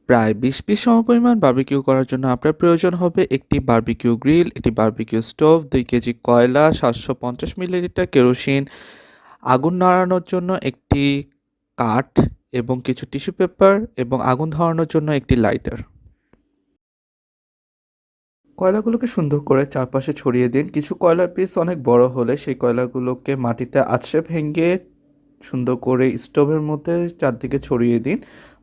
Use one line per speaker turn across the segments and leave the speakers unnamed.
প্রায় ২০ পিস সমপরিমাণ বারবিকিউ করার জন্য আপনার প্রয়োজন হবে একটি বারবিকিউ গ্রিল, একটি বারবিকিউ স্টোভ, ২ কেজি কয়লা, ৭৫০ মিলিলিটার কেরোসিন, আগুন নাড়ানোর জন্য একটি কাঠ এবং কিছু টিস্যু পেপার এবং আগুন ধরানোর জন্য একটি লাইটার। কয়লাগুলোকে সুন্দর করে চারপাশে ছড়িয়ে দিন। কিছু কয়লার পিস অনেক বড় হলে সেই কয়লাগুলোকে মাটিতে আছড়ে ভেঙে সুন্দর করে স্টোভের মধ্যে চারদিকে ছড়িয়ে দিন।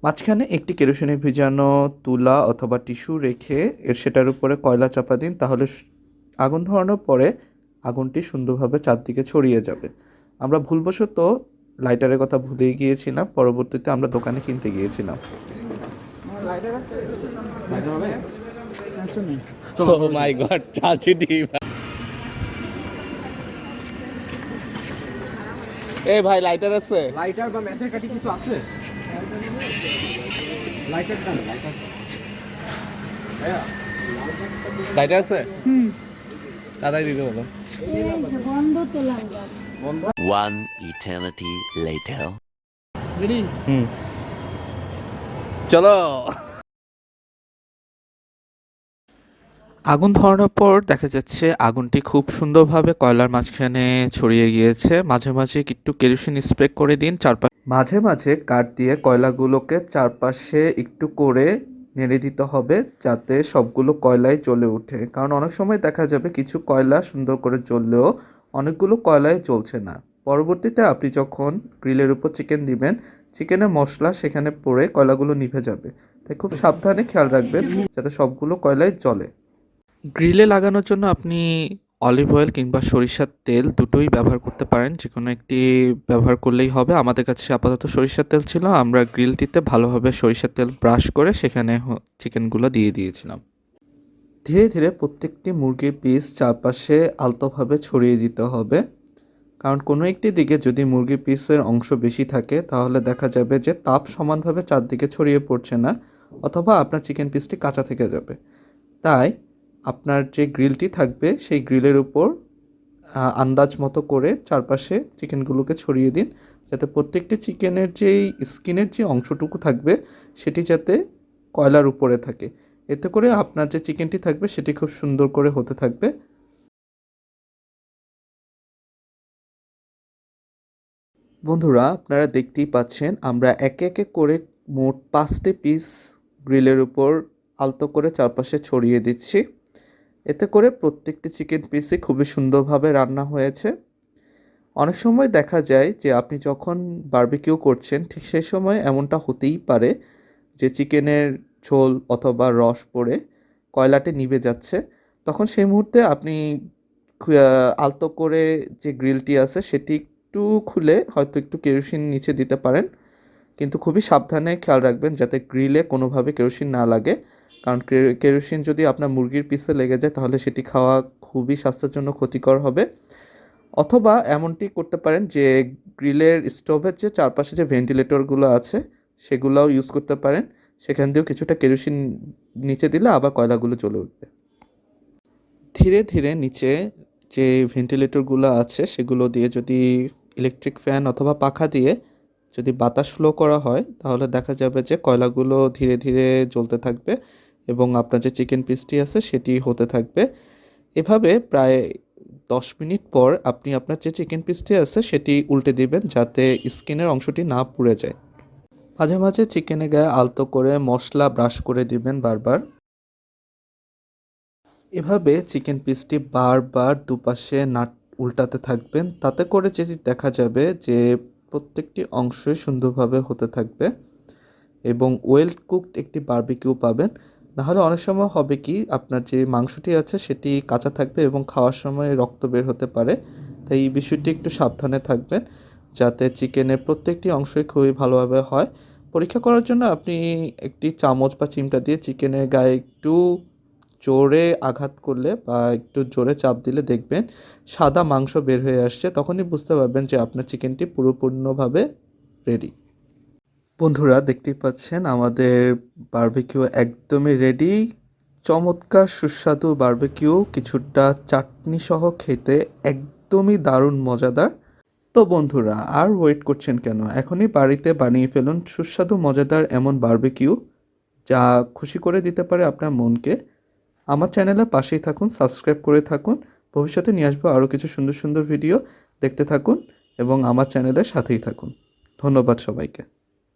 মাঝখানে একটি কেরোসিনে ভিজানো তুলা অথবা টিস্যু রেখে সেটার উপরে কয়লা চাপা দিন, তাহলে আগুন ধরানোর পরে আগুনটি সুন্দরভাবে চারদিকে ছড়িয়ে যাবে। আমরা ভুলবশত লাইটারের কথা ভুলেই গিয়েছিলাম, পরবর্তীতে আমরা দোকানে কিনতে গিয়েছিলাম। Oh my God, tragedy! এ ভাই লাইটার আছে?
লাইটার বা ম্যাচের কাঠি কিছু আছে? লাইটার দাও, লাইটার।
লাইটার আছে? তাড়াতাড়ি দিতে বলো।
বন্ধ তো লাগবে।
One eternity later.
রেডি?
চলো। আগুন ধরানোর পর দেখা যাচ্ছে আগুনটি খুব সুন্দরভাবে কয়লার মাঝখানে ছড়িয়ে গিয়েছে। মাঝে মাঝে একটু কেরোসিন স্প্রে করে দিন চারপাশে। মাঝে মাঝে কাঠ দিয়ে কয়লাগুলোকে চারপাশে একটু করে নেড়ে দিতে হবে, যাতে সবগুলো কয়লায় জ্বলে ওঠে। কারণ অনেক সময় দেখা যাবে কিছু কয়লা সুন্দর করে জ্বললেও অনেকগুলো কয়লায় জ্বলছে না। পরবর্তীতে আপনি যখন গ্রিলের উপর চিকেন দিবেন, চিকেনের মশলা সেখানে পড়ে কয়লাগুলো নিভে যাবে। তাই খুব সাবধানে খেয়াল রাখবেন যাতে সবগুলো কয়লায় জ্বলে। গ্রিলে লাগানোর জন্য আপনি অলিভ অয়েল কিংবা সরিষার তেল দুটোই ব্যবহার করতে পারেন, যে কোনো একটি ব্যবহার করলেই হবে। আমাদের কাছে আপাতত সরিষার তেল ছিল, আমরা গ্রিলটিতে ভালোভাবে সরিষার তেল ব্রাশ করে সেখানে চিকেনগুলো দিয়ে দিয়েছিলাম। ধীরে ধীরে প্রত্যেকটি মুরগির পিস চারপাশে আলতোভাবে ছড়িয়ে দিতে হবে, কারণ কোনো একটি দিকে যদি মুরগির পিসের অংশ বেশি থাকে তাহলে দেখা যাবে যে তাপ সমানভাবে চারদিকে ছড়িয়ে পড়ছে না, অথবা আপনার চিকেন পিসটি কাঁচা থেকে যাবে। তাই আপনার যে গ্রিলটি থাকবে সেই গ্রিলের উপর আন্দাজ মতো করে চারপাশে চিকেনগুলোকে ছড়িয়ে দিন, যাতে প্রত্যেকটি চিকেনের যেই স্কিনের যে অংশটুকু থাকবে সেটি যাতে কয়লার উপরে থাকে। এতে করে আপনার যে চিকেনটি থাকবে সেটি খুব সুন্দর করে হতে থাকবে। বন্ধুরা, আপনারা দেখতেই পাচ্ছেন আমরা একে একে করে মোট 5টি পিস গ্রিলের উপর আলতো করে চারপাশে ছড়িয়ে দিচ্ছি। এতে করে প্রত্যেকটি চিকেন পিসই খুবই সুন্দরভাবে রান্না হয়েছে। অনেক সময় দেখা যায় যে আপনি যখন বারবিকিউ করছেন ঠিক সেই সময় এমনটা হতেই পারে যে চিকেনের ঝোল অথবা রস পড়ে কয়লাতে নিভে যাচ্ছে। তখন সেই মুহূর্তে আপনি আলতো করে যে গ্রিলটি আছে সেটি একটু খুলে হয়তো একটু কেরোসিন নিচে দিতে পারেন, কিন্তু খুবই সাবধানে খেয়াল রাখবেন যাতে গ্রিলে কোনোভাবে কেরোসিন না লাগে। কারণ কেরোসিন যদি আপনার মুরগির পিসে লেগে যায় তাহলে সেটি খাওয়া খুবই স্বাস্থ্যের জন্য ক্ষতিকর হবে। অথবা এমনটি করতে পারেন যে গ্রিলের স্টোভের যে চারপাশে যে ভেন্টিলেটরগুলো আছে সেগুলোও ইউজ করতে পারেন, সেখান দিয়েও কিছুটা কেরোসিন নিচে দিলে আবার কয়লাগুলো জ্বলে উঠবে। ধীরে ধীরে নিচে যে ভেন্টিলেটরগুলো আছে সেগুলো দিয়ে যদি ইলেকট্রিক ফ্যান অথবা পাখা দিয়ে যদি বাতাস ফ্লো করা হয় তাহলে দেখা যাবে যে কয়লাগুলো ধীরে ধীরে জ্বলতে থাকবে এবং আপনার যে চিকেন পিসটি আছে সেটি হতে থাকবে। এভাবে প্রায় 10 মিনিট পর আপনি আপনার যে চিকেন পিসটি আছে সেটি উল্টে দিবেন যাতে স্কিনের অংশটি না পুড়ে যায়। মাঝে মাঝে চিকেনের গায়ে আলতো করে মশলা ব্রাশ করে দিবেন বারবার। এভাবে চিকেন পিসটি বারবার দুপাশে উল্টাতে থাকবেন, তাতে করে যেটি দেখা যাবে যে প্রত্যেকটি অংশই সুন্দরভাবে হতে থাকবে এবং ওয়েল কুকড একটি বারবিকিউ পাবেন। নাহলে অনেক সময় হবে কি আপনার যে মাংসটি আছে সেটি কাঁচা থাকবে এবং খাওয়ার সময় রক্ত বের হতে পারে। তাই এই বিষয়টি একটু সাবধানে থাকবেন যাতে চিকেনের প্রত্যেকটি অংশই খুবই ভালোভাবে হয়। পরীক্ষা করার জন্য আপনি একটি চামচ বা চিমটা দিয়ে চিকেনের গায়ে একটু জোরে আঘাত করলে বা একটু জোরে চাপ দিলে দেখবেন সাদা মাংস বের হয়ে আসছে, তখনই বুঝতে পারবেন যে আপনার চিকেনটি পুরোপূর্ণভাবে রেডি। বন্ধুরা, দেখতেই পাচ্ছেন আমাদের বারবিকিউ একদমই রেডি। চমৎকার সুস্বাদু বারবিকিউ, কিছুটা চাটনি সহ খেতে একদমই দারুণ মজাদার। তো বন্ধুরা, আর ওয়েট করছেন কেন? এখনই বাড়িতে বানিয়ে ফেলুন সুস্বাদু মজাদার এমন বারবিকিউ, যা খুশি করে দিতে পারে আপনার মনকে। আমার চ্যানেলের পাশেই থাকুন, সাবস্ক্রাইব করে থাকুন। ভবিষ্যতে নিয়ে আসবো আরও কিছু সুন্দর সুন্দর ভিডিও। দেখতে থাকুন এবং আমার চ্যানেলের সাথেই থাকুন। ধন্যবাদ সবাইকে।